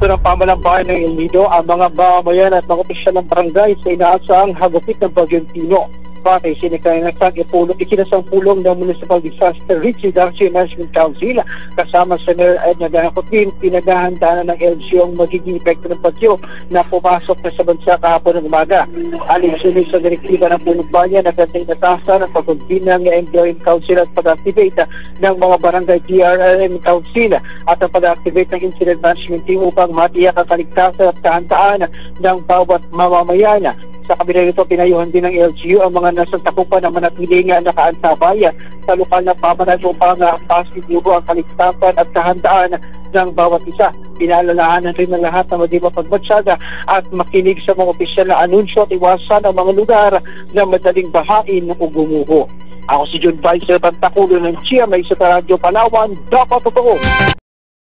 Ito ng pamalambahan ng El Nido, ang mga mamamayan at mga opisyal ng barangay sa inaasahang hagupit ng Bagyong Tino. Pati ikinasang pulong ng Municipal Disaster Risk Reduction Management Council kasama sa Mayor Edna Danacotin, pinaghahandaan ng LGU ang magiging epekto ng bagyo na pumasok na sa bansa kahapon ng umaga. Alinsunin sa direktiba ng Punong-Banya na gantay na tasa ng pag-convene ng Employee Council at pag-activate ng mga barangay DRRM Council at ang pag-activate ng Incident Management Team upang matiyak ang kaligtasan at kahandaan ng bawat mamamayan. Sa kabila nito, pinayuhan din ng LGU ang mga nasa takupan na manatiling nakaantabay sa lokal na pamanan upang pasiguro ang kaligtasan at kahandaan ng bawat isa. Pinaalalahanan rin ng lahat na maging mapagmatsyada at makinig sa mga opisyal na anunsyo at iwasan ang mga lugar na madaling bahain o gumuho. Ako si John Vice, Bantakulo ng GMA sa Radyo Palawan, dapat totoo.